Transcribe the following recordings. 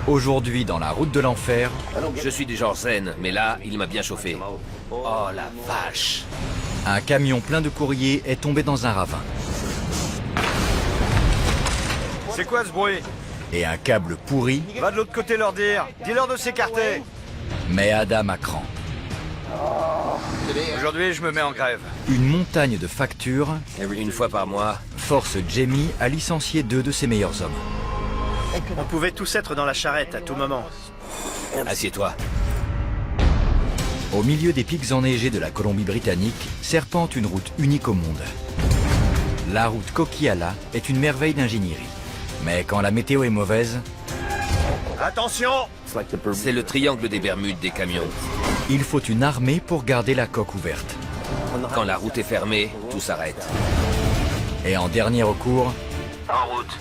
Aujourd'hui, dans la route de l'enfer, Je suis du genre zen, mais là, il m'a bien chauffé. Oh la vache! un camion plein de courrier est tombé dans un ravin. C'est quoi ce bruit? Et un câble pourri Va de l'autre côté leur dire. Dis-leur de s'écarter. met Adam à cran. Aujourd'hui, je me mets en grève. Une montagne de factures Une fois par mois, force Jamie à licencier 2 de ses meilleurs hommes. On pouvait tous être dans la charrette à tout moment. assieds-toi. Au milieu des pics enneigés de la Colombie-Britannique, serpente une route unique au monde. La route Coquillala est une merveille d'ingénierie. Mais quand la météo est mauvaise, Attention! C'est le triangle des Bermudes des camions. il faut une armée pour garder la coque ouverte. Quand la route est fermée, tout s'arrête. Et en dernier recours, En route.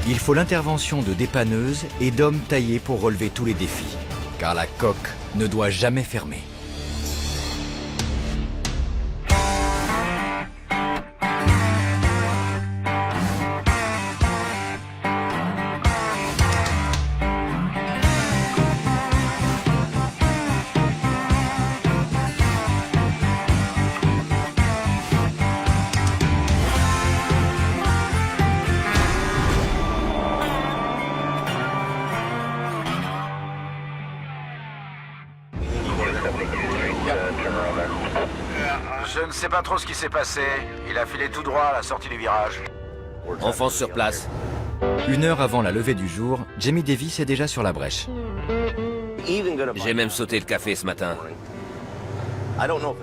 il faut l'intervention de dépanneuses et d'hommes taillés pour relever tous les défis. Car la coque ne doit jamais fermer. Je ne sais pas trop ce qui s'est passé. Il a filé tout droit à la sortie du virage. On fonce sur place. 1 heure avant la levée du jour, Jamie Davis est déjà sur la brèche. J'ai même sauté le café ce matin.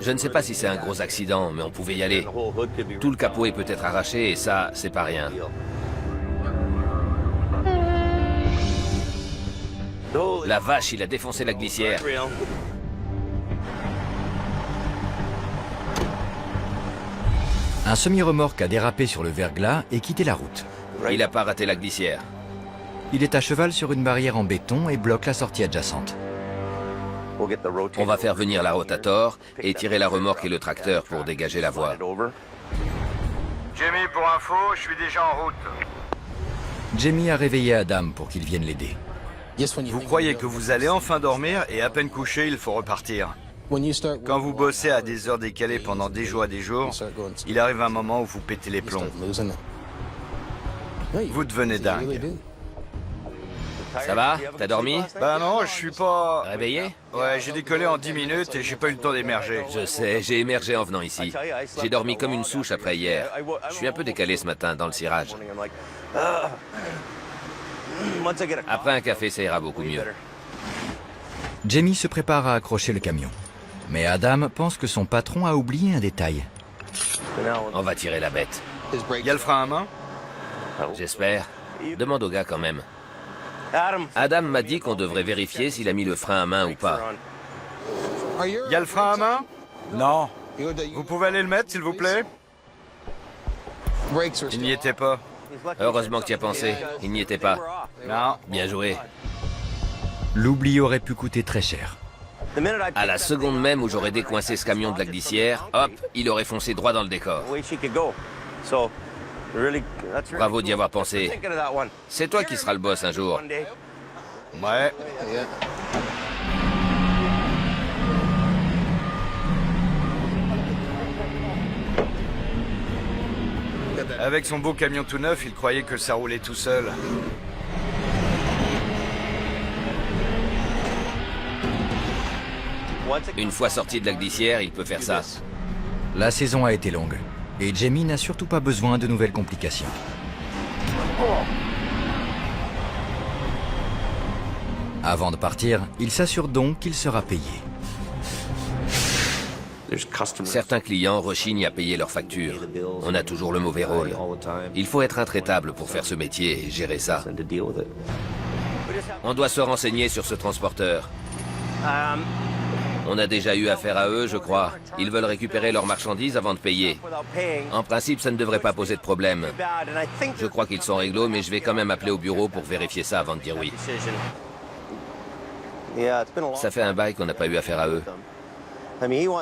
Je ne sais pas si c'est un gros accident, mais on pouvait y aller. Tout le capot est peut-être arraché et ça, c'est pas rien. La vache, il a défoncé la glissière. Un semi-remorque a dérapé sur le verglas et quitté la route. Il a pas raté la glissière. Il est à cheval sur une barrière en béton et bloque la sortie adjacente. On va faire venir la rotator et tirer la remorque et le tracteur pour dégager la voie. Jamie, pour info, je suis déjà en route. Jamie a réveillé Adam pour qu'il vienne l'aider. Vous croyez que vous allez enfin dormir et à peine couché, il faut repartir. Quand vous bossez à des heures décalées pendant des jours, il arrive un moment où vous pétez les plombs. Vous devenez dingue. Ça va? T'as dormi? Bah non, je suis pas... Réveillé? Ouais, j'ai décollé en 10 minutes et j'ai pas eu le temps d'émerger. Je sais, j'ai émergé en venant ici. J'ai dormi comme une souche après hier. Je suis un peu décalé ce matin dans le cirage. Après un café, ça ira beaucoup mieux. Jamie se prépare à accrocher le camion. Mais Adam pense que son patron a oublié un détail. On va tirer la bête. Il y a le frein à main? J'espère. Demande au gars quand même. Adam m'a dit qu'on devrait vérifier s'il a mis le frein à main ou pas. Il y a le frein à main? Non. Vous pouvez aller le mettre, s'il vous plaît? Il n'y était pas. Heureusement que tu y as pensé. Il n'y était pas. Non. Bien joué. L'oubli aurait pu coûter très cher. À la seconde même où j'aurais décoincé ce camion de la glissière, hop, il aurait foncé droit dans le décor. Bravo d'y avoir pensé. C'est toi qui seras le boss un jour. Ouais. Avec son beau camion tout neuf, il croyait que ça roulait tout seul. Une fois sorti de la glissière, il peut faire ça. La saison a été longue. Et Jamie n'a surtout pas besoin de nouvelles complications. Avant de partir, il s'assure donc qu'il sera payé. Certains clients rechignent à payer leurs factures. On a toujours le mauvais rôle. Il faut être intraitable pour faire ce métier et gérer ça. On doit se renseigner sur ce transporteur. On a déjà eu affaire à eux, je crois. Ils veulent récupérer leurs marchandises avant de payer. En principe, ça ne devrait pas poser de problème. Je crois qu'ils sont réglo, mais je vais quand même appeler au bureau pour vérifier ça avant de dire oui. Ça fait un bail qu'on n'a pas eu affaire à eux.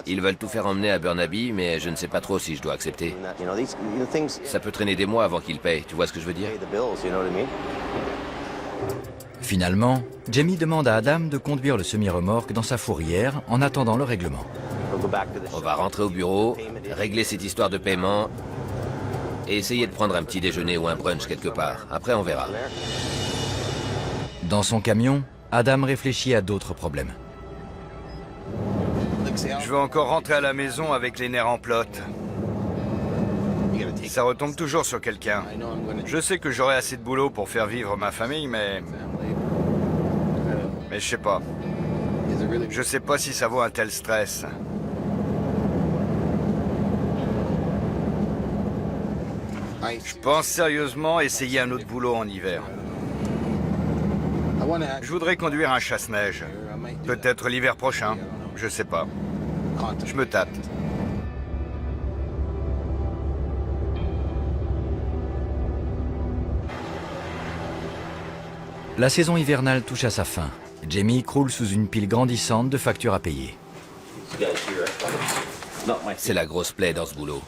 Ils veulent tout faire emmener à Burnaby, mais je ne sais pas trop si je dois accepter. Ça peut traîner des mois avant qu'ils payent, tu vois ce que je veux dire? Finalement, Jamie demande à Adam de conduire le semi-remorque dans sa fourrière en attendant le règlement. On va rentrer au bureau, régler cette histoire de paiement et essayer de prendre un petit déjeuner ou un brunch quelque part. Après, on verra. Dans son camion, Adam réfléchit à d'autres problèmes. Je veux encore rentrer à la maison avec les nerfs en plâtre. Ça retombe toujours sur quelqu'un. Je sais que j'aurai assez de boulot pour faire vivre ma famille, mais je sais pas. Je sais pas si ça vaut un tel stress. Je pense sérieusement essayer un autre boulot en hiver. Je voudrais conduire un chasse-neige. Peut-être l'hiver prochain. Je sais pas. Je me tâte. La saison hivernale touche à sa fin. Jamie croule sous une pile grandissante de factures à payer. C'est la grosse plaie dans ce boulot.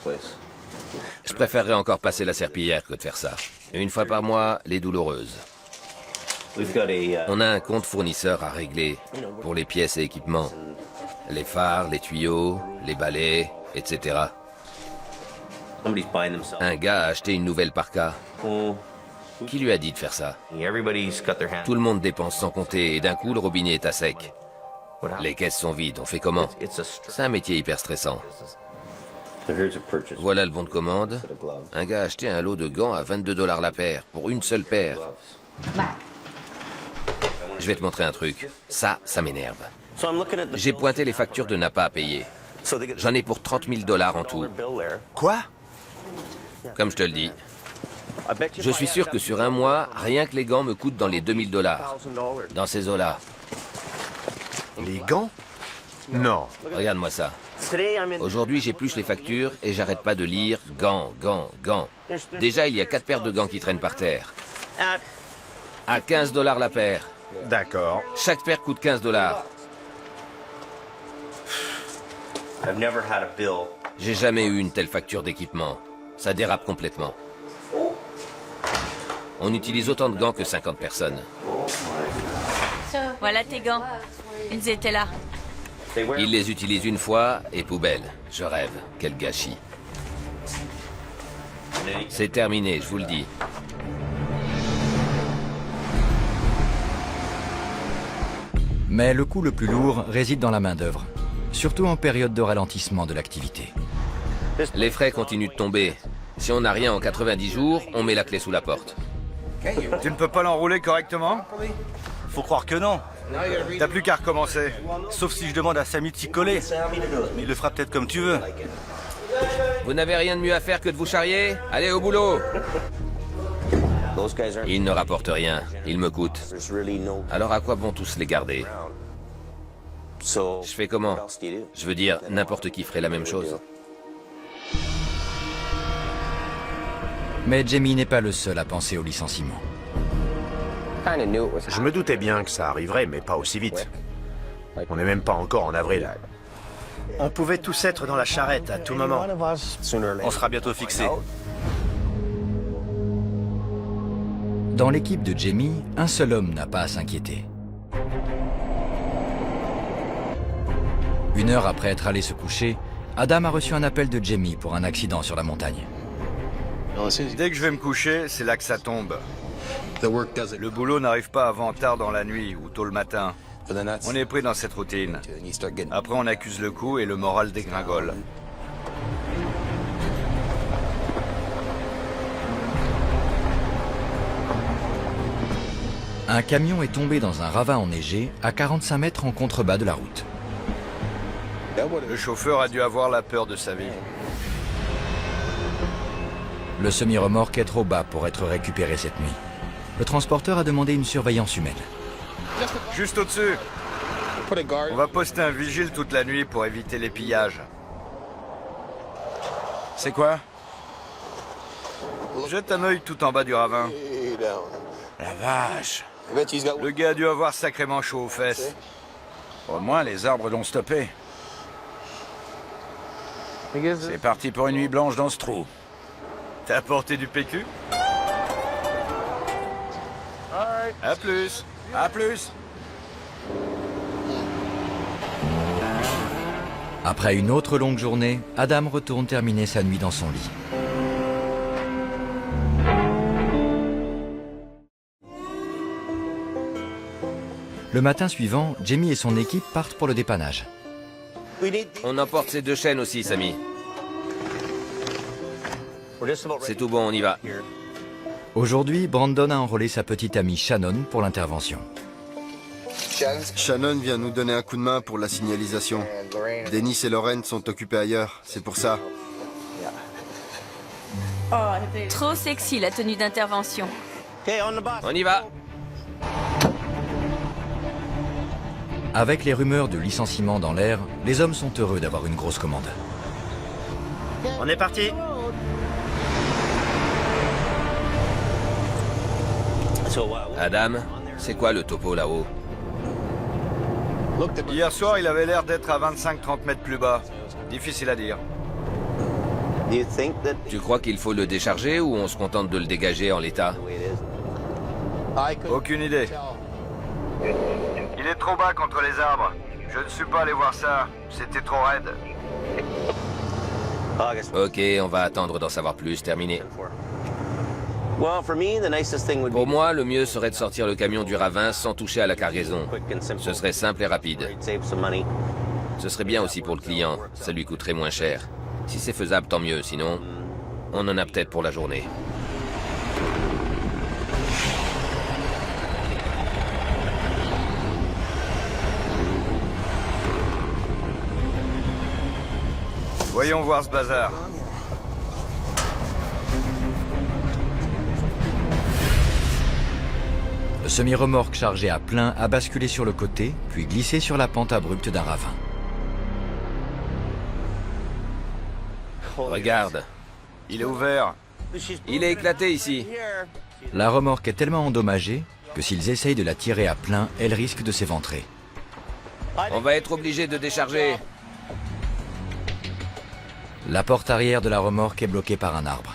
Je préférerais encore passer la serpillière que de faire ça. Une fois par mois, les douloureuses. On a un compte fournisseur à régler pour les pièces et équipements. Les phares, les tuyaux, les balais, etc. Un gars a acheté une nouvelle parka. Qui lui a dit de faire ça? Tout le monde dépense sans compter et d'un coup, le robinet est à sec. Les caisses sont vides, on fait comment? C'est un métier hyper stressant. Voilà le bon de commande. Un gars a acheté un lot de gants à 22 $ la paire, pour une seule paire. Je vais te montrer un truc. Ça m'énerve. J'ai pointé les factures de Napa à payer. J'en ai pour 30 000 $ en tout. Quoi? Comme je te le dis. Je suis sûr que sur un mois, rien que les gants me coûtent dans les 2000 $. Dans ces eaux-là. Les gants? Non. Regarde-moi ça. Aujourd'hui, j'épluche les factures et j'arrête pas de lire gants, gants, gants. Déjà, il y a 4 paires de gants qui traînent par terre. À 15 $ la paire. D'accord. Chaque paire coûte 15 $. J'ai jamais eu une telle facture d'équipement. Ça dérape complètement. On utilise autant de gants que 50 personnes. Voilà tes gants. Ils étaient là. Ils les utilisent une fois et poubelle. Je rêve. Quel gâchis. C'est terminé, je vous le dis. Mais le coût le plus lourd réside dans la main-d'œuvre, surtout en période de ralentissement de l'activité. Les frais continuent de tomber. Si on n'a rien en 90 jours, on met la clé sous la porte. Tu ne peux pas l'enrouler correctement? Faut croire que non. T'as plus qu'à recommencer. Sauf si je demande à Sammy de s'y coller. Mais il le fera peut-être comme tu veux. Vous n'avez rien de mieux à faire que de vous charrier? Allez au boulot! Ils ne rapportent rien. Ils me coûtent. Alors à quoi bon tous les garder? Je fais comment? Je veux dire, n'importe qui ferait la même chose. Mais Jamie n'est pas le seul à penser au licenciement. Je me doutais bien que ça arriverait, mais pas aussi vite. On n'est même pas encore en avril. On pouvait tous être dans la charrette à tout moment. On sera bientôt fixés. Dans l'équipe de Jamie, un seul homme n'a pas à s'inquiéter. Une heure après être allé se coucher, Adam a reçu un appel de Jamie pour un accident sur la montagne. Dès que je vais me coucher, c'est là que ça tombe. Le boulot n'arrive pas avant tard dans la nuit ou tôt le matin. On est pris dans cette routine. Après, on accuse le coup et le moral dégringole. Un camion est tombé dans un ravin enneigé à 45 mètres en contrebas de la route. Le chauffeur a dû avoir la peur de sa vie. Le semi-remorque est trop bas pour être récupéré cette nuit. Le transporteur a demandé une surveillance humaine. Juste au-dessus. On va poster un vigile toute la nuit pour éviter les pillages. C'est quoi? Jette un œil tout en bas du ravin. La vache. Le gars a dû avoir sacrément chaud aux fesses. Au moins, les arbres l'ont stoppé. C'est parti pour une nuit blanche dans ce trou. T'as apporté du PQ? À plus. À plus. Après une autre longue journée, Adam retourne terminer sa nuit dans son lit. Le matin suivant, Jamie et son équipe partent pour le dépannage. On emporte ces 2 chaînes aussi, Sammy. C'est tout bon, on y va. Aujourd'hui, Brandon a enrôlé sa petite amie Shannon pour l'intervention. Shannon vient nous donner un coup de main pour la signalisation. Dennis et Lauren sont occupés ailleurs, c'est pour ça. Trop sexy la tenue d'intervention. On y va. Avec les rumeurs de licenciement dans l'air, les hommes sont heureux d'avoir une grosse commande. On est parti. Adam, c'est quoi le topo là-haut? Hier soir, il avait l'air d'être à 25-30 mètres plus bas. Difficile à dire. Tu crois qu'il faut le décharger ou on se contente de le dégager en l'état? Aucune idée. Il est trop bas contre les arbres. Je ne suis pas allé voir ça. C'était trop raide. Ok, on va attendre d'en savoir plus, terminé. Pour moi, le mieux serait de sortir le camion du ravin sans toucher à la cargaison. Ce serait simple et rapide. Ce serait bien aussi pour le client, ça lui coûterait moins cher. Si c'est faisable, tant mieux, sinon, on en a peut-être pour la journée. Voyons voir ce bazar. Le semi-remorque chargé à plein a basculé sur le côté, puis glissé sur la pente abrupte d'un ravin. Regarde, Il est ouvert. il est éclaté ici. La remorque est tellement endommagée que s'ils essayent de la tirer à plein, elle risque de s'éventrer. On va être obligé de décharger. La porte arrière de la remorque est bloquée par un arbre.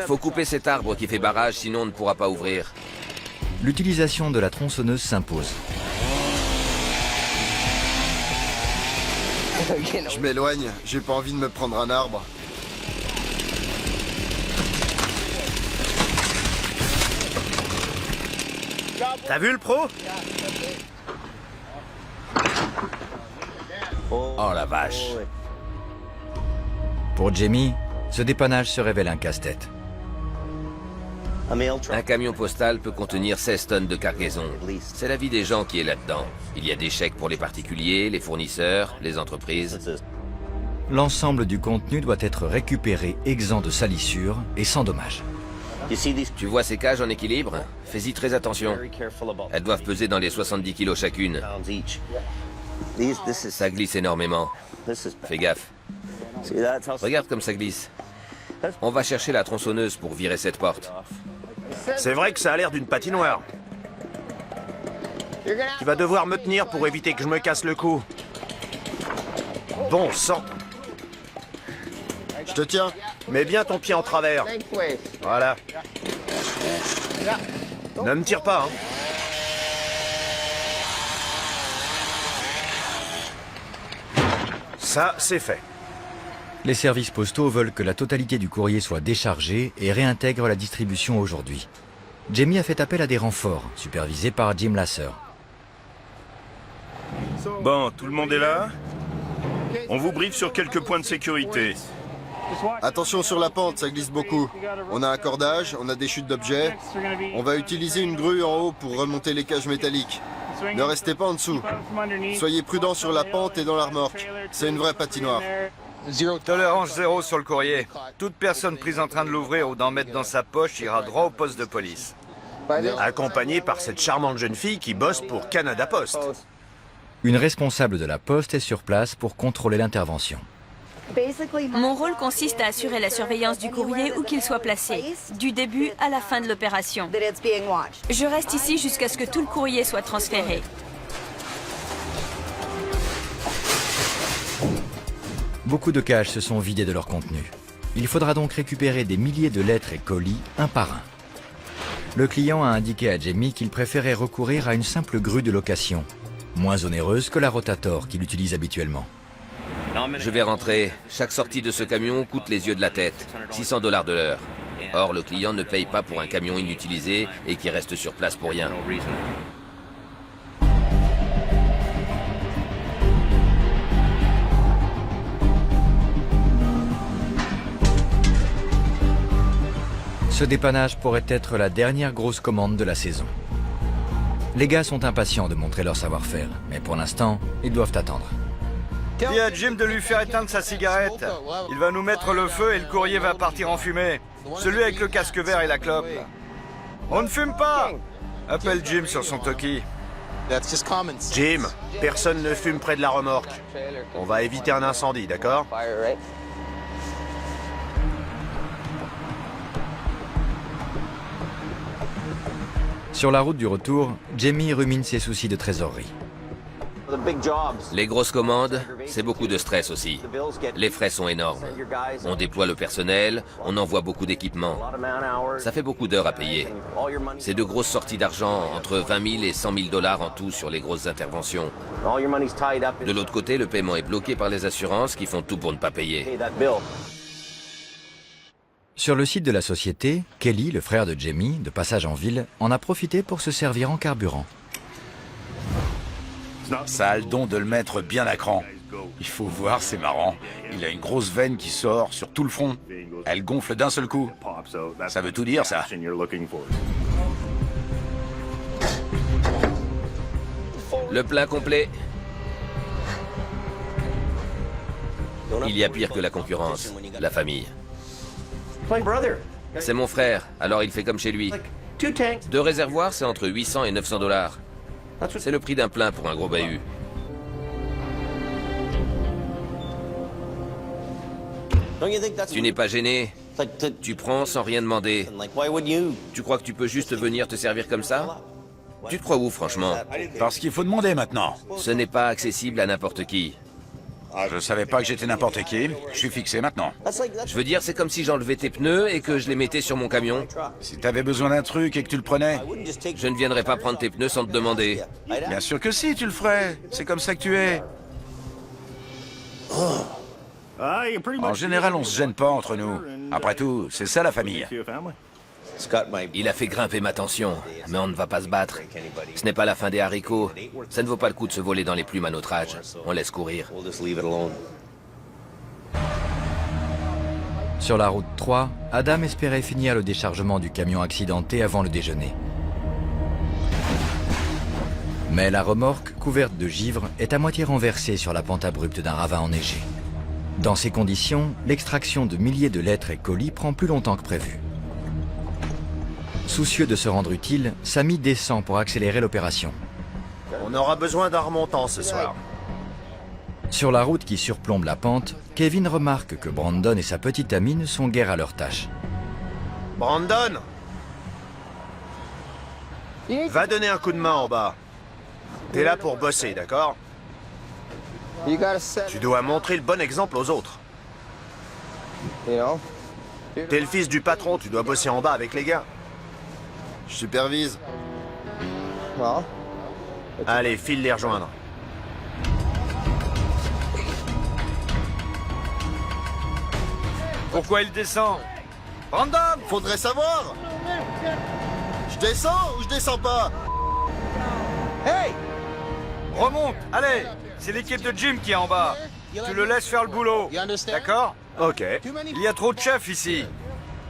Faut couper cet arbre qui fait barrage, sinon on ne pourra pas ouvrir. L'utilisation de la tronçonneuse s'impose. Je m'éloigne, j'ai pas envie de me prendre un arbre. T'as vu le pro? Oh la vache. Pour Jamie, ce dépannage se révèle un casse-tête. Un camion postal peut contenir 16 tonnes de cargaison. C'est la vie des gens qui est là-dedans. Il y a des chèques pour les particuliers, les fournisseurs, les entreprises. L'ensemble du contenu doit être récupéré exempt de salissures et sans dommage. Tu vois ces cages en équilibre? Fais-y très attention. Elles doivent peser dans les 70 kilos chacune. Ça glisse énormément. Fais gaffe. Regarde comme ça glisse. On va chercher la tronçonneuse pour virer cette porte. C'est vrai que ça a l'air d'une patinoire. Tu vas devoir me tenir pour éviter que je me casse le cou. Bon sang. Je te tiens. Mets bien ton pied en travers. Voilà. Ne me tire pas, hein. Ça, c'est fait. Les services postaux veulent que la totalité du courrier soit déchargée et réintègre la distribution aujourd'hui. Jamie a fait appel à des renforts, supervisés par Jim Lasser. Bon, tout le monde est là? On vous briefe sur quelques points de sécurité. Attention sur la pente, ça glisse beaucoup. On a un cordage, on a des chutes d'objets. On va utiliser une grue en haut pour remonter les cages métalliques. Ne restez pas en dessous. Soyez prudents sur la pente et dans la remorque. C'est une vraie patinoire. Tolérance zéro sur le courrier. Toute personne prise en train de l'ouvrir ou d'en mettre dans sa poche ira droit au poste de police. Accompagné par cette charmante jeune fille qui bosse pour Canada Post. Une responsable de la poste est sur place pour contrôler l'intervention. Mon rôle consiste à assurer la surveillance du courrier où qu'il soit placé, du début à la fin de l'opération. Je reste ici jusqu'à ce que tout le courrier soit transféré. Beaucoup de cages se sont vidées de leur contenu. Il faudra donc récupérer des milliers de lettres et colis, un par un. le client a indiqué à Jamie qu'il préférait recourir à une simple grue de location, moins onéreuse que la Rotator qu'il utilise habituellement. Je vais rentrer. Chaque sortie de ce camion coûte les yeux de la tête. $600 de l'heure. Or, le client ne paye pas pour un camion inutilisé et qui reste sur place pour rien. Ce dépannage pourrait être la dernière grosse commande de la saison. Les gars sont impatients de montrer leur savoir-faire, mais pour l'instant, ils doivent attendre. Dis à Jim de lui faire éteindre sa cigarette. Il va nous mettre le feu et le courrier va partir en fumée. Celui avec le casque vert et la clope. On ne fume pas! Appelle Jim sur son talkie. Jim, personne ne fume près de la remorque. On va éviter un incendie, d'accord? Sur la route du retour, Jamie rumine ses soucis de trésorerie. Les grosses commandes, c'est beaucoup de stress aussi. Les frais sont énormes. On déploie le personnel, on envoie beaucoup d'équipements. Ça fait beaucoup d'heures à payer. C'est de grosses sorties d'argent, entre 20 000 et 100 000 $ en tout sur les grosses interventions. De l'autre côté, le paiement est bloqué par les assurances qui font tout pour ne pas payer. Sur le site de la société, Kelly, le frère de Jamie, de passage en ville, en a profité pour se servir en carburant. Ça a le don de le mettre bien à cran. Il faut voir, c'est marrant. Il a une grosse veine qui sort sur tout le front. Elle gonfle d'un seul coup. Ça veut tout dire, ça. Le plein complet. Il y a pire que la concurrence, la famille. C'est mon frère, alors il fait comme chez lui. 2 réservoirs, c'est entre 800 et 900 $. C'est le prix d'un plein pour un gros bahut. Tu n'es pas gêné. Tu prends sans rien demander. Tu crois que tu peux juste venir te servir comme ça? Tu te crois où, franchement? Parce qu'il faut demander maintenant. Ce n'est pas accessible à n'importe qui. Je savais pas que j'étais n'importe qui. Je suis fixé maintenant. Je veux dire, c'est comme si j'enlevais tes pneus et que je les mettais sur mon camion. Si t'avais besoin d'un truc et que tu le prenais... Je ne viendrais pas prendre tes pneus sans te demander. Bien sûr que si, tu le ferais. C'est comme ça que tu es. En général, on se gêne pas entre nous. Après tout, c'est ça la famille. Il a fait grimper ma tension, mais on ne va pas se battre. Ce n'est pas la fin des haricots. Ça ne vaut pas le coup de se voler dans les plumes à notre âge. On laisse courir. Sur la route 3, Adam espérait finir le déchargement du camion accidenté avant le déjeuner. Mais la remorque, couverte de givre, est à moitié renversée sur la pente abrupte d'un ravin enneigé. Dans ces conditions, l'extraction de milliers de lettres et colis prend plus longtemps que prévu. Soucieux de se rendre utile, Sammy descend pour accélérer l'opération. On aura besoin d'un remontant ce soir. Sur la route qui surplombe la pente, Kevin remarque que Brandon et sa petite amie ne sont guère à leur tâche. Brandon! Va donner un coup de main en bas. T'es là pour bosser, d'accord? Tu dois montrer le bon exemple aux autres. T'es le fils du patron, tu dois bosser en bas avec les gars. Je supervise. Allez, file les rejoindre. Pourquoi il descend? Brandon! Faudrait savoir! Je descends ou je descends pas? Hey! Remonte, allez! C'est l'équipe de Jim qui est en bas. Tu le laisses faire le boulot, d'accord? Ok. Il y a trop de chefs ici.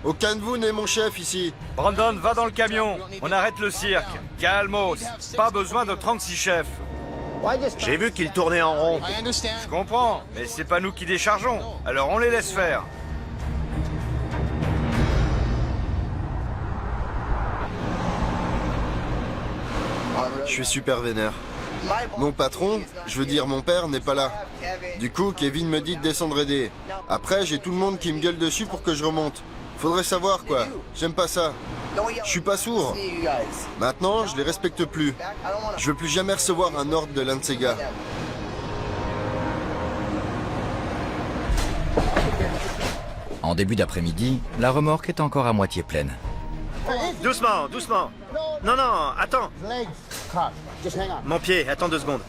Aucun de vous n'est mon chef ici. Brandon, va dans le camion. On arrête le cirque. Calmos. Pas besoin de 36 chefs. J'ai vu qu'il tournait en rond. Je comprends, mais c'est pas nous qui déchargeons. Alors on les laisse faire. Je suis super vénère. Mon patron, je veux dire mon père, n'est pas là. Du coup, Kevin me dit de descendre aider. Après, j'ai tout le monde qui me gueule dessus pour que je remonte. Faudrait savoir quoi. J'aime pas ça. Je suis pas sourd. Maintenant, je les respecte plus. Je veux plus jamais recevoir un ordre de l'un de ces gars. En début d'après-midi, la remorque est encore à moitié pleine. Doucement, doucement. Non, non, attends. Mon pied, attends 2 secondes.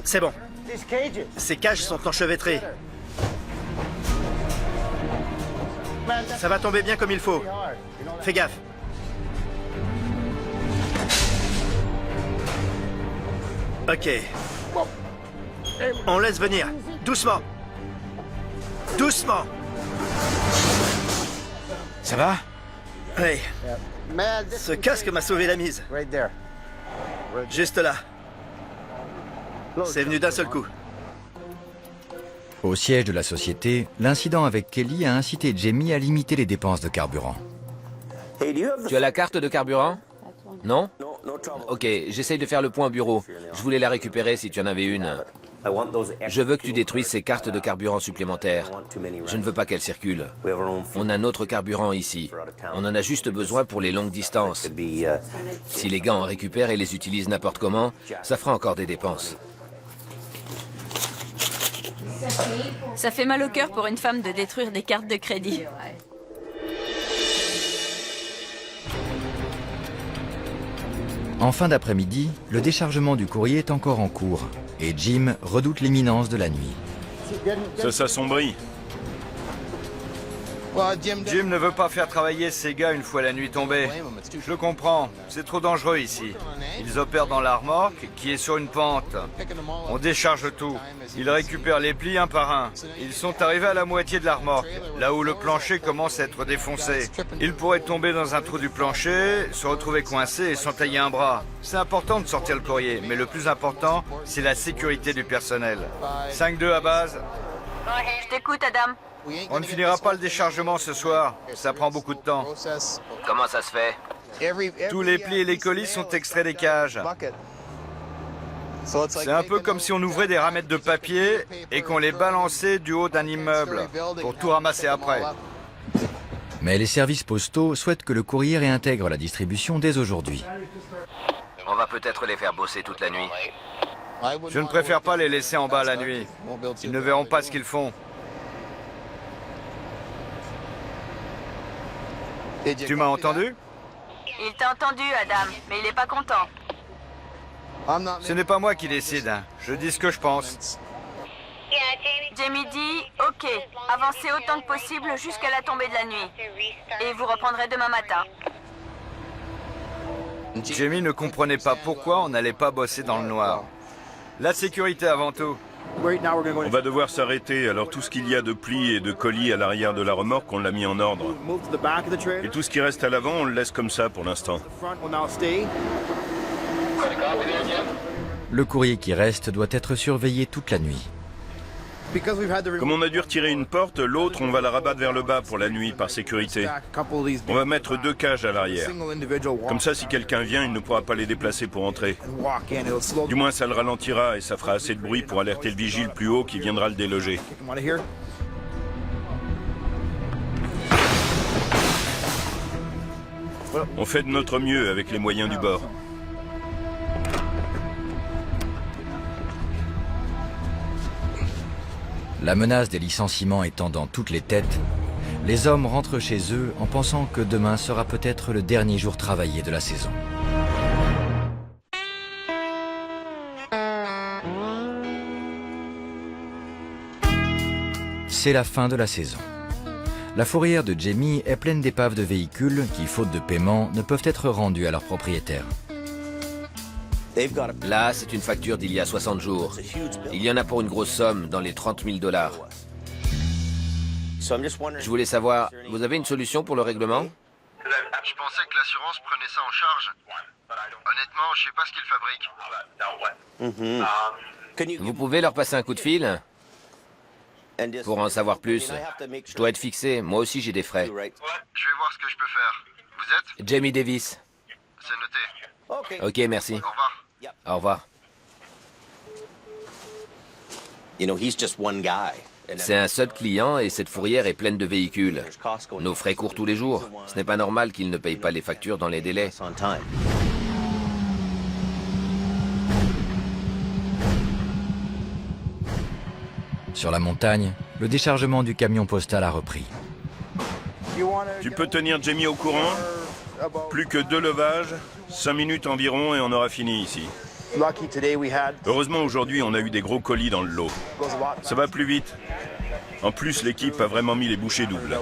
C'est bon. Ces cages sont enchevêtrées. Ça va tomber bien comme il faut. Fais gaffe. Ok. On laisse venir. Doucement. Doucement. Ça va? Oui. Ce casque m'a sauvé la mise. Juste là. C'est venu d'un seul coup. Au siège de la société, l'incident avec Kelly a incité Jamie à limiter les dépenses de carburant. Tu as la carte de carburant? Non? Ok, j'essaye de faire le point au bureau. Je voulais la récupérer si tu en avais une. Je veux que tu détruises ces cartes de carburant supplémentaires. Je ne veux pas qu'elles circulent. On a notre carburant ici. On en a juste besoin pour les longues distances. Si les gars en récupèrent et les utilisent n'importe comment, ça fera encore des dépenses. Ça fait mal au cœur pour une femme de détruire des cartes de crédit. En fin d'après-midi, le déchargement du courrier est encore en cours et Jim redoute l'imminence de la nuit. Ça s'assombrit. Jim ne veut pas faire travailler ces gars une fois la nuit tombée. Je le comprends, c'est trop dangereux ici. Ils opèrent dans la remorque qui est sur une pente. On décharge tout. Ils récupèrent les plis un par un. Ils sont arrivés à la moitié de la remorque, là où le plancher commence à être défoncé. Ils pourraient tomber dans un trou du plancher, se retrouver coincés et s'entailler un bras. C'est important de sortir le courrier, mais le plus important, c'est la sécurité du personnel. 5-2 à base. Je t'écoute, Adam. On ne finira pas le déchargement ce soir. Ça prend beaucoup de temps. Comment ça se fait? Tous les plis et les colis sont extraits des cages. C'est un peu comme si on ouvrait des ramettes de papier et qu'on les balançait du haut d'un immeuble pour tout ramasser après. Mais les services postaux souhaitent que le courrier réintègre la distribution dès aujourd'hui. On va peut-être les faire bosser toute la nuit. Je ne préfère pas les laisser en bas la nuit. Ils ne verront pas ce qu'ils font. Tu m'as entendu? Il t'a entendu, Adam, mais il est pas content. Ce n'est pas moi qui décide. Je dis ce que je pense. Jamie dit, ok, avancez autant que possible jusqu'à la tombée de la nuit. Et vous reprendrez demain matin. Jamie ne comprenait pas pourquoi on n'allait pas bosser dans le noir. La sécurité avant tout. On va devoir s'arrêter, alors tout ce qu'il y a de plis et de colis à l'arrière de la remorque, on l'a mis en ordre. Et tout ce qui reste à l'avant, on le laisse comme ça pour l'instant. Le courrier qui reste doit être surveillé toute la nuit. Comme on a dû retirer une porte, l'autre, on va la rabattre vers le bas pour la nuit, par sécurité. On va mettre 2 cages à l'arrière. Comme ça, si quelqu'un vient, il ne pourra pas les déplacer pour entrer. Du moins, ça le ralentira et ça fera assez de bruit pour alerter le vigile plus haut qui viendra le déloger. On fait de notre mieux avec les moyens du bord. La menace des licenciements étant dans toutes les têtes, les hommes rentrent chez eux en pensant que demain sera peut-être le dernier jour travaillé de la saison. C'est la fin de la saison. La fourrière de Jamie est pleine d'épaves de véhicules qui, faute de paiement, ne peuvent être rendus à leurs propriétaires. Là, c'est une facture d'il y a 60 jours. Il y en a pour une grosse somme, dans les 30 000 $. Je voulais savoir, vous avez une solution pour le règlement? Je pensais que l'assurance prenait ça en charge. Honnêtement, je sais pas ce qu'ils fabriquent. Vous pouvez leur passer un coup de fil? Pour en savoir plus. Je dois être fixé, moi aussi j'ai des frais. Je vais voir ce que je peux faire. Vous êtes? Jamie Davis. C'est noté. Ok, merci. Au revoir. Au revoir. C'est un seul client et cette fourrière est pleine de véhicules. Nos frais courent tous les jours. Ce n'est pas normal qu'ils ne payent pas les factures dans les délais. Sur la montagne, le déchargement du camion postal a repris. Tu peux tenir Jamie au courant? Plus que 2 levages, 5 minutes environ et on aura fini ici. Heureusement aujourd'hui on a eu des gros colis dans le lot. Ça va plus vite. En plus l'équipe a vraiment mis les bouchées doubles.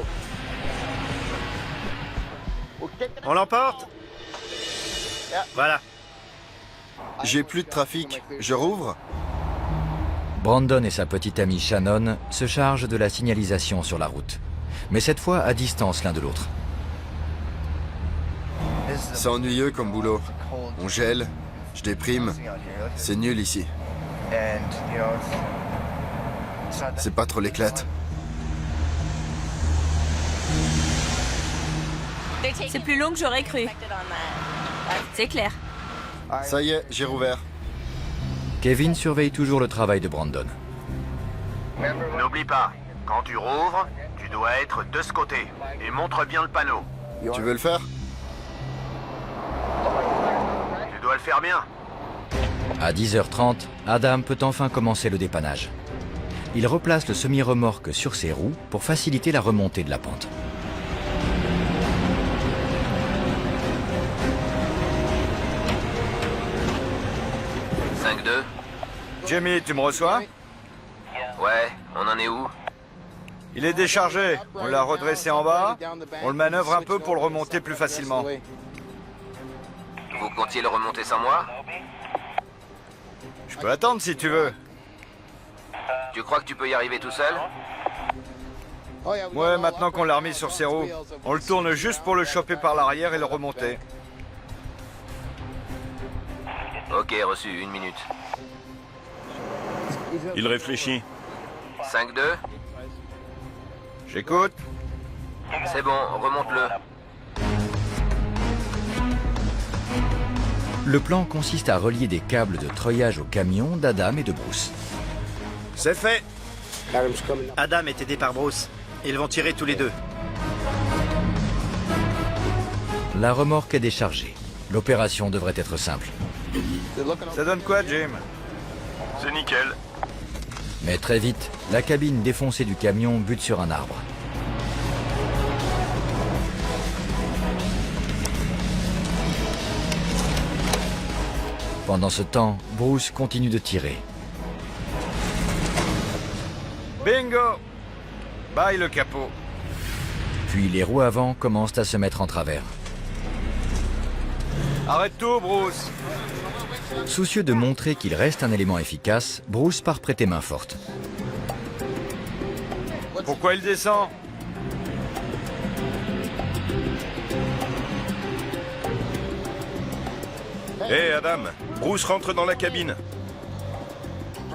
On l'emporte? Voilà. J'ai plus de trafic. Je rouvre? Brandon et sa petite amie Shannon se chargent de la signalisation sur la route, mais cette fois à distance l'un de l'autre. C'est ennuyeux comme boulot. On gèle, je déprime. C'est nul ici. C'est pas trop l'éclate. C'est plus long que j'aurais cru. C'est clair. Ça y est, j'ai rouvert. Kevin surveille toujours le travail de Brandon. N'oublie pas, quand tu rouvres, tu dois être de ce côté. Et montre bien le panneau. Tu veux le faire? Tu dois le faire bien. À 10h30, Adam peut enfin commencer le dépannage. Il replace le semi-remorque sur ses roues pour faciliter la remontée de la pente. Jamie, tu me reçois? Ouais, on en est où? Il est déchargé. On l'a redressé en bas. On le manœuvre un peu pour le remonter plus facilement. Vous comptiez le remonter sans moi? Je peux attendre si tu veux. Tu crois que tu peux y arriver tout seul? Ouais, maintenant qu'on l'a remis sur ses roues, on le tourne juste pour le choper par l'arrière et le remonter. Ok, reçu, 1 minute. Il réfléchit. 5-2? J'écoute. C'est bon, remonte-le. Le plan consiste à relier des câbles de treuillage au camion d'Adam et de Bruce. C'est fait. Adam est aidé par Bruce. Ils vont tirer tous les deux. La remorque est déchargée. L'opération devrait être simple. Ça donne quoi, Jim? C'est nickel. Mais très vite, la cabine défoncée du camion bute sur un arbre. Pendant ce temps, Bruce continue de tirer. Bingo! Bye le capot. Puis les roues avant commencent à se mettre en travers. Arrête tout, Bruce. Soucieux de montrer qu'il reste un élément efficace, Bruce part prêter main forte. Pourquoi il descend? Hé Adam, Bruce rentre dans la cabine.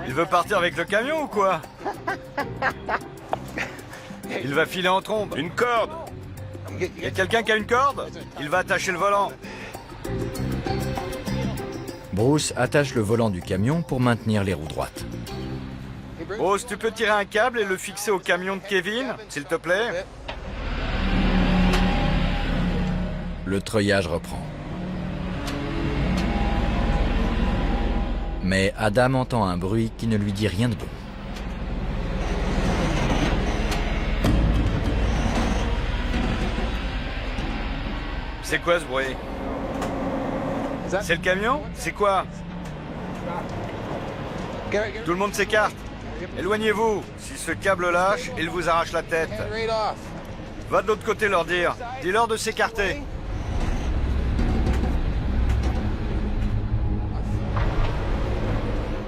Il veut partir avec le camion ou quoi? Il va filer en trombe. Une corde. Y a quelqu'un qui a une corde? Il va attacher le volant. Bruce attache le volant du camion pour maintenir les roues droites. Bruce, tu peux tirer un câble et le fixer au camion de Kevin, s'il te plaît? Le treuillage reprend. Mais Adam entend un bruit qui ne lui dit rien de bon. C'est quoi ce bruit? C'est le camion? C'est quoi? Tout le monde s'écarte. Éloignez-vous. Si ce câble lâche, il vous arrache la tête. Va de l'autre côté leur dire. Dis-leur de s'écarter.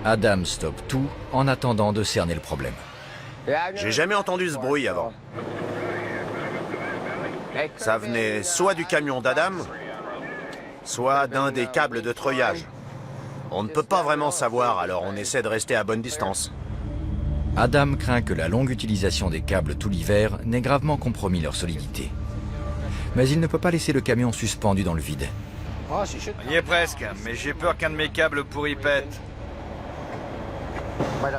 Adam stoppe tout en attendant de cerner le problème. J'ai jamais entendu ce bruit avant. Ça venait soit du camion d'Adam, soit d'un des câbles de treuillage. On ne peut pas vraiment savoir, alors on essaie de rester à bonne distance. Adam craint que la longue utilisation des câbles tout l'hiver n'ait gravement compromis leur solidité. Mais il ne peut pas laisser le camion suspendu dans le vide. On y est presque, mais j'ai peur qu'un de mes câbles pourris pète.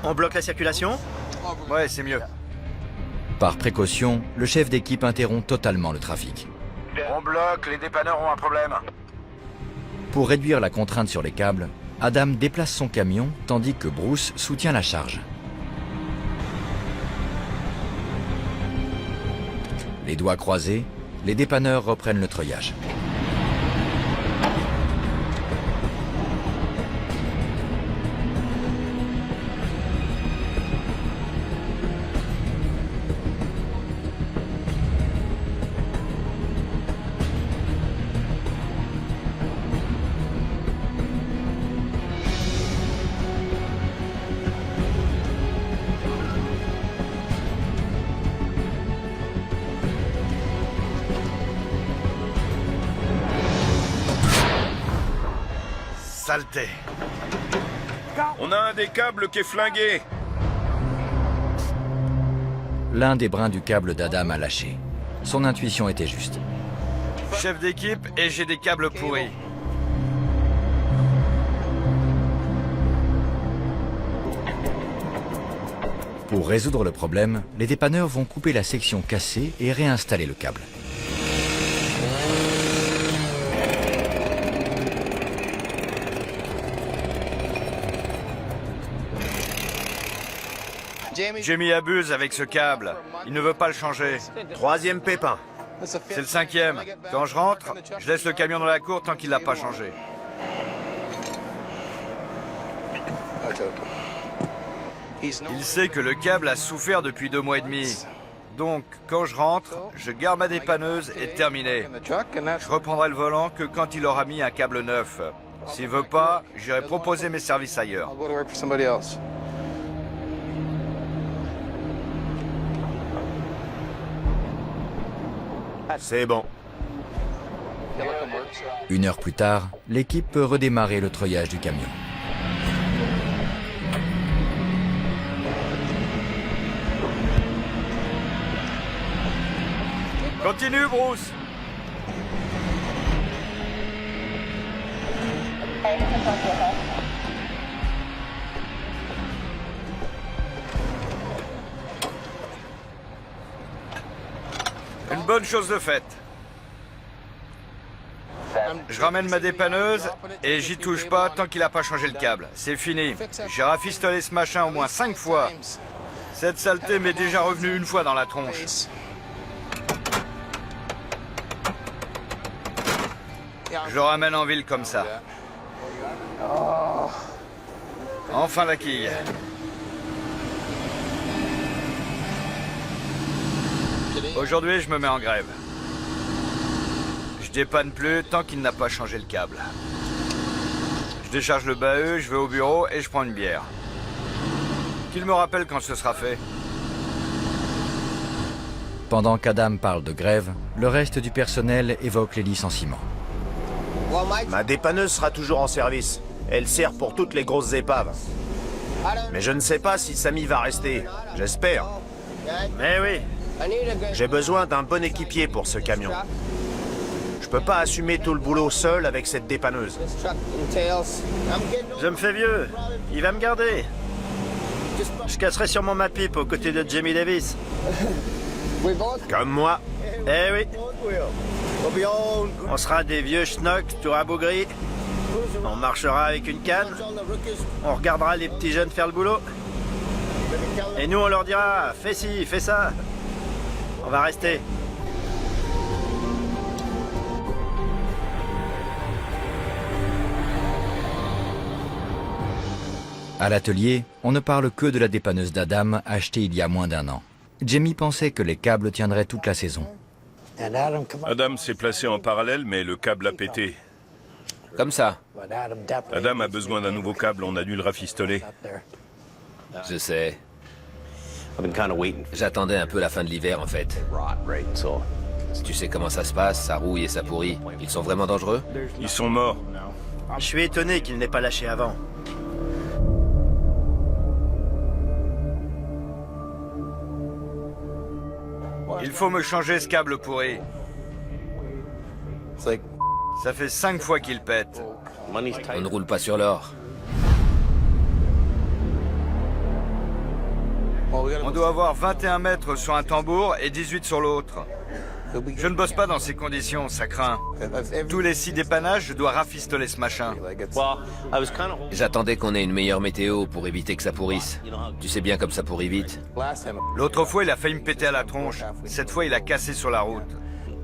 On bloque la circulation? Ouais, c'est mieux. Par précaution, le chef d'équipe interrompt totalement le trafic. On bloque, les dépanneurs ont un problème. Pour réduire la contrainte sur les câbles, Adam déplace son camion tandis que Bruce soutient la charge. Les doigts croisés, les dépanneurs reprennent le treuillage. Saleté. On a un des câbles qui est flingué. L'un des brins du câble d'Adam a lâché. Son intuition était juste. Chef d'équipe et j'ai des câbles pourris. Pour résoudre le problème, les dépanneurs vont couper la section cassée et réinstaller le câble. Jamie abuse avec ce câble. Il ne veut pas le changer. 3e pépin. C'est le 5e. Quand je rentre, je laisse le camion dans la cour tant qu'il l'a pas changé. Il sait que le câble a souffert depuis 2 mois et demi. Donc, quand je rentre, je garde ma dépanneuse et terminé. Je reprendrai le volant que quand il aura mis un câble neuf. S'il veut pas, j'irai proposer mes services ailleurs. C'est bon. 1 heure plus tard, l'équipe peut redémarrer le treuillage du camion. Continue, Bruce. Une bonne chose de faite. Je ramène ma dépanneuse et j'y touche pas tant qu'il n'a pas changé le câble. C'est fini. J'ai rafistolé ce machin au moins 5 fois. Cette saleté m'est déjà revenue 1 fois dans la tronche. Je le ramène en ville comme ça. Enfin la quille. Aujourd'hui, je me mets en grève. Je dépanne plus tant qu'il n'a pas changé le câble. Je décharge le bahut, je vais au bureau et je prends une bière. Qu'il me rappelle quand ce sera fait. Pendant qu'Adam parle de grève, le reste du personnel évoque les licenciements. Ma dépanneuse sera toujours en service. Elle sert pour toutes les grosses épaves. Mais je ne sais pas si Sammy va rester. J'espère. Mais oui. J'ai besoin d'un bon équipier pour ce camion. Je peux pas assumer tout le boulot seul avec cette dépanneuse. Je me fais vieux. Il va me garder. Je casserai sûrement ma pipe aux côtés de Jamie Davis. Comme moi. Eh oui. On sera des vieux schnocks tout rabougris. On marchera avec une canne. On regardera les petits jeunes faire le boulot. Et nous, on leur dira, fais ci, fais ça. On va rester. À l'atelier, on ne parle que de la dépanneuse d'Adam achetée il y a moins d'1 an. Jamie pensait que les câbles tiendraient toute la saison. Adam s'est placé en parallèle, mais le câble a pété. Comme ça. Adam a besoin d'un nouveau câble, on a dû le rafistoler. Je sais. J'attendais un peu la fin de l'hiver, en fait. Tu sais comment ça se passe, ça rouille et ça pourrit. Ils sont vraiment dangereux? Ils sont morts. Je suis étonné qu'il n'ait pas lâché avant. Il faut me changer ce câble pourri. Ça fait 5 fois qu'il pète. On ne roule pas sur l'or. On doit avoir 21 mètres sur un tambour et 18 sur l'autre. Je ne bosse pas dans ces conditions, ça craint. Tous les 6 dépannages, je dois rafistoler ce machin. J'attendais qu'on ait une meilleure météo pour éviter que ça pourrisse. Tu sais bien comme ça pourrit vite. L'autre fois, il a failli me péter à la tronche. Cette fois, il a cassé sur la route.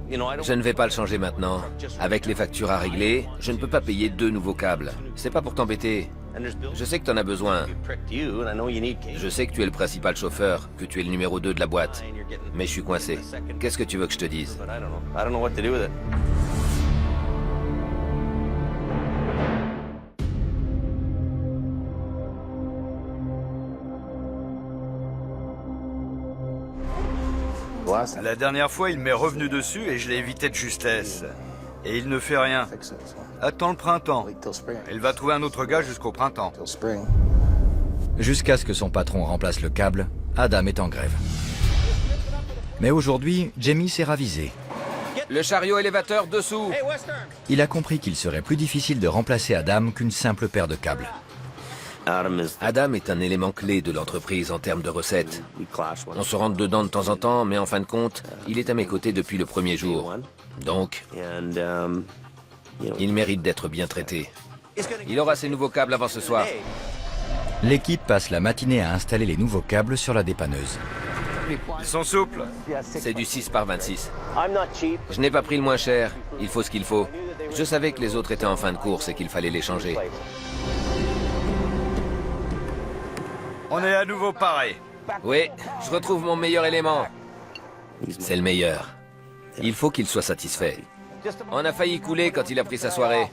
Je ne vais pas le changer maintenant. Avec les factures à régler, je ne peux pas payer 2 nouveaux câbles. C'est pas pour t'embêter. Je sais que t'en as besoin. Je sais que tu es le principal chauffeur, que tu es le numéro 2 de la boîte. Mais je suis coincé. Qu'est-ce que tu veux que je te dise? La dernière fois, il m'est revenu dessus et je l'ai évité de justesse. Et il ne fait rien. Attends le printemps. Il va trouver un autre gars jusqu'au printemps. Jusqu'à ce que son patron remplace le câble, Adam est en grève. Mais aujourd'hui, Jamie s'est ravisé. Le chariot élévateur dessous. Il a compris qu'il serait plus difficile de remplacer Adam qu'une simple paire de câbles. Adam est un élément clé de l'entreprise en termes de recettes. On se rentre dedans de temps en temps, mais en fin de compte, il est à mes côtés depuis le premier jour. Donc, il mérite d'être bien traité. Il aura ses nouveaux câbles avant ce soir. L'équipe passe la matinée à installer les nouveaux câbles sur la dépanneuse. Ils sont souples. C'est du 6 par 26. Je n'ai pas pris le moins cher. Il faut ce qu'il faut. Je savais que les autres étaient en fin de course et qu'il fallait les changer. On est à nouveau pareil. Oui, je retrouve mon meilleur élément. C'est le meilleur. Il faut qu'il soit satisfait. On a failli couler quand il a pris sa soirée.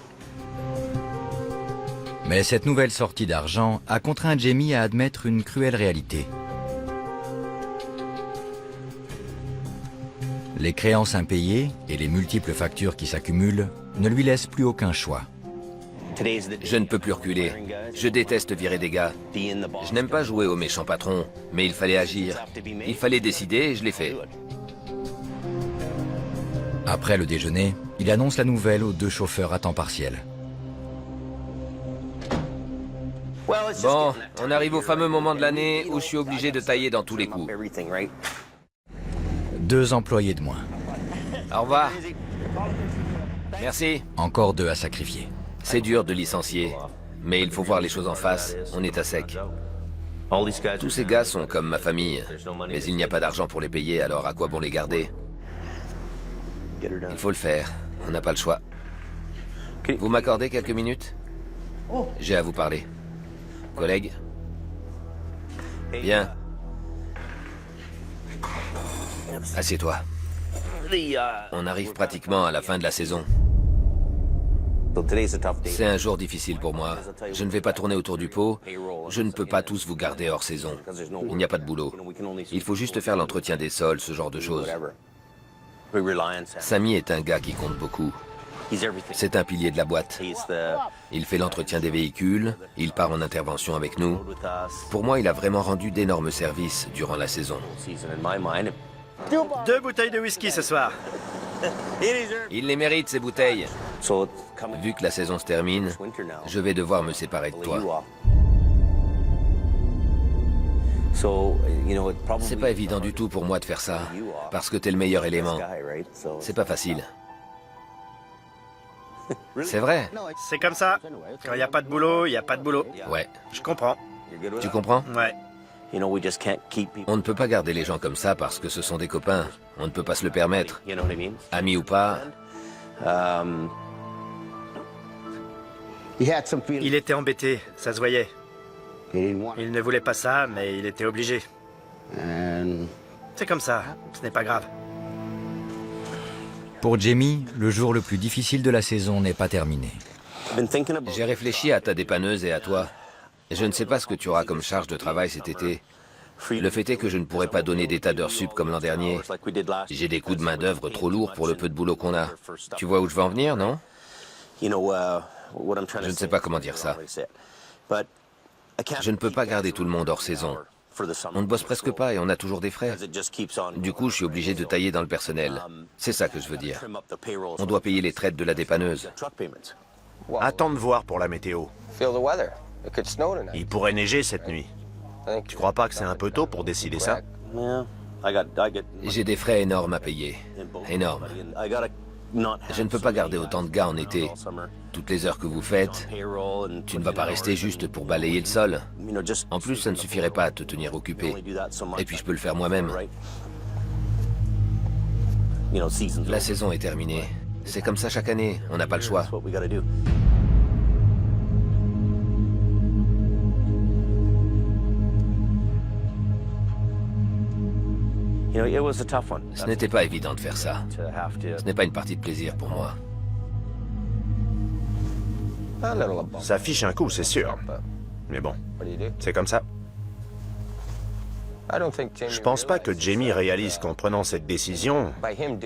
Mais cette nouvelle sortie d'argent a contraint Jamie à admettre une cruelle réalité. Les créances impayées et les multiples factures qui s'accumulent ne lui laissent plus aucun choix. Je ne peux plus reculer. Je déteste virer des gars. Je n'aime pas jouer au méchant patron, mais il fallait agir. Il fallait décider et je l'ai fait. Après le déjeuner, il annonce la nouvelle aux 2 chauffeurs à temps partiel. Bon, on arrive au fameux moment de l'année où je suis obligé de tailler dans tous les coups. 2 employés de moins. Au revoir. Merci. Encore 2 à sacrifier. C'est dur de licencier, mais il faut voir les choses en face. On est à sec. Tous ces gars sont comme ma famille, mais il n'y a pas d'argent pour les payer, alors à quoi bon les garder? Il faut le faire. On n'a pas le choix. Vous m'accordez quelques minutes? J'ai à vous parler. Collègue? Viens. Assieds-toi. On arrive pratiquement à la fin de la saison. C'est un jour difficile pour moi. Je ne vais pas tourner autour du pot. Je ne peux pas tous vous garder hors saison. Il n'y a pas de boulot. Il faut juste faire l'entretien des sols, ce genre de choses. Sammy est un gars qui compte beaucoup. C'est un pilier de la boîte. Il fait l'entretien des véhicules, il part en intervention avec nous. Pour moi, il a vraiment rendu d'énormes services durant la saison. 2 bouteilles de whisky ce soir. Il les mérite, ces bouteilles. Vu que la saison se termine, je vais devoir me séparer de toi. C'est pas évident du tout pour moi de faire ça, parce que t'es le meilleur élément. C'est pas facile. C'est vrai. C'est comme ça. Quand il n'y a pas de boulot, il n'y a pas de boulot. Ouais. Je comprends. Tu comprends? Ouais. On ne peut pas garder les gens comme ça parce que ce sont des copains. On ne peut pas se le permettre. Amis ou pas. Il était embêté, ça se voyait. Il ne voulait pas ça, mais il était obligé. C'est comme ça, ce n'est pas grave. Pour Jamie, le jour le plus difficile de la saison n'est pas terminé. J'ai réfléchi à ta dépanneuse et à toi. Je ne sais pas ce que tu auras comme charge de travail cet été. Le fait est que je ne pourrai pas donner des tas d'heures sup comme l'an dernier. J'ai des coûts de main-d'œuvre trop lourds pour le peu de boulot qu'on a. Tu vois où je veux en venir, non? Je ne sais pas comment dire ça. Je ne peux pas garder tout le monde hors saison. On ne bosse presque pas et on a toujours des frais. Du coup, je suis obligé de tailler dans le personnel. C'est ça que je veux dire. On doit payer les traites de la dépanneuse. Attends de voir pour la météo. Il pourrait neiger cette nuit. Tu crois pas que c'est un peu tôt pour décider ça? J'ai des frais énormes à payer. Énormes. Je ne peux pas garder autant de gars en été. Toutes les heures que vous faites, tu ne vas pas rester juste pour balayer le sol. En plus, ça ne suffirait pas à te tenir occupé. Et puis je peux le faire moi-même. La saison est terminée. C'est comme ça chaque année, on n'a pas le choix. Ce n'était pas évident de faire ça. Ce n'est pas une partie de plaisir pour moi. Ça fiche un coup, c'est sûr. Mais bon, c'est comme ça. Je pense pas que Jamie réalise qu'en prenant cette décision,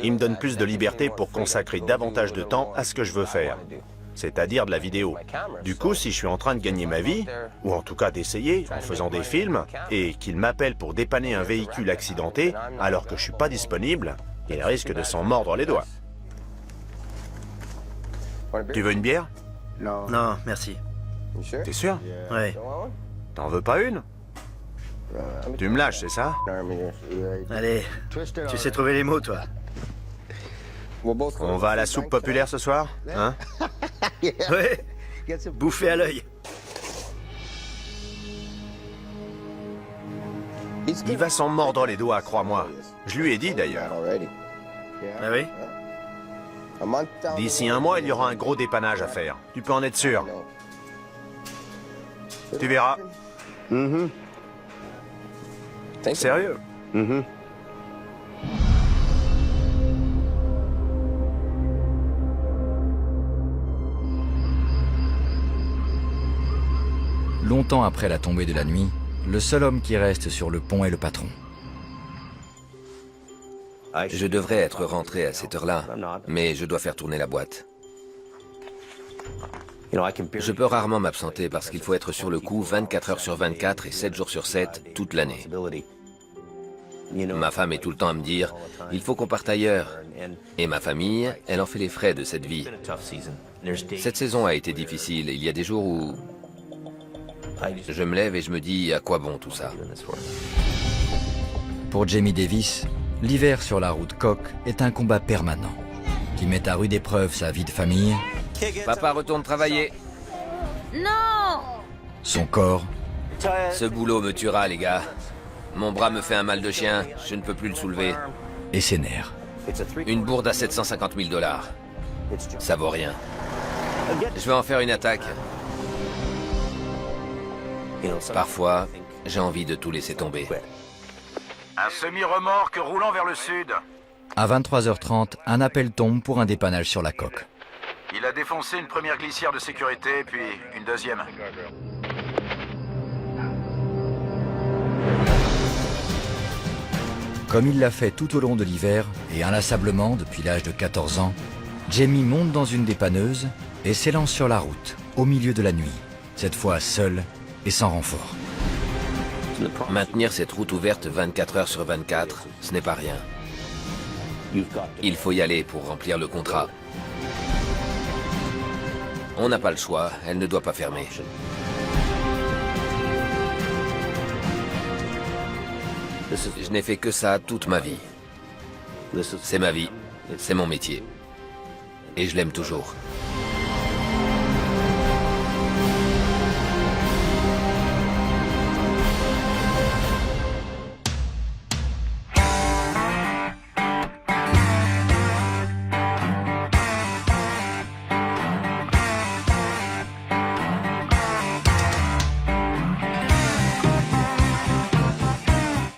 il me donne plus de liberté pour consacrer davantage de temps à ce que je veux faire, c'est-à-dire de la vidéo. Du coup, si je suis en train de gagner ma vie, ou en tout cas d'essayer, en faisant des films, et qu'il m'appelle pour dépanner un véhicule accidenté, alors que je suis pas disponible, il risque de s'en mordre les doigts. Tu veux une bière? Non, merci. T'es sûr? Ouais. T'en veux pas une? Tu me lâches, c'est ça? Allez, tu sais trouver les mots, toi. On va à la soupe populaire ce soir? Hein? Ouais, bouffé à l'œil. Il va s'en mordre les doigts, crois-moi. Je lui ai dit d'ailleurs. Ah oui? D'ici un mois, il y aura un gros dépannage à faire. Tu peux en être sûr. Tu verras. Sérieux? Longtemps après la tombée de la nuit, le seul homme qui reste sur le pont est le patron. Je devrais être rentré à cette heure-là, mais je dois faire tourner la boîte. Je peux rarement m'absenter parce qu'il faut être sur le coup 24 heures sur 24 et 7 jours sur 7 toute l'année. Ma femme est tout le temps à me dire « il faut qu'on parte ailleurs ». Et ma famille, elle en fait les frais de cette vie. Cette saison a été difficile. Il y a des jours où je me lève et je me dis « à quoi bon tout ça ?» Pour Jamie Davis, l'hiver sur la route Coq est un combat permanent qui met à rude épreuve sa vie de famille, Papa retourne travailler. Non! son corps Ce boulot me tuera, les gars. Mon bras me fait un mal de chien, je ne peux plus le soulever. et ses nerfs. Une bourde à 750 000 $. Ça vaut rien. Je vais en faire une attaque. Parfois, j'ai envie de tout laisser tomber. Un semi-remorque roulant vers le sud. À 23h30, un appel tombe pour un dépannage sur la Coque. Il a défoncé une première glissière de sécurité, puis une deuxième. Comme il l'a fait tout au long de l'hiver et inlassablement depuis l'âge de 14 ans, Jamie monte dans une dépanneuse et s'élance sur la route, au milieu de la nuit, cette fois seul et sans renfort. Maintenir cette route ouverte 24 heures sur 24, ce n'est pas rien. Il faut y aller pour remplir le contrat. On n'a pas le choix, elle ne doit pas fermer. Je n'ai fait que ça toute ma vie. C'est ma vie, c'est mon métier. Et je l'aime toujours.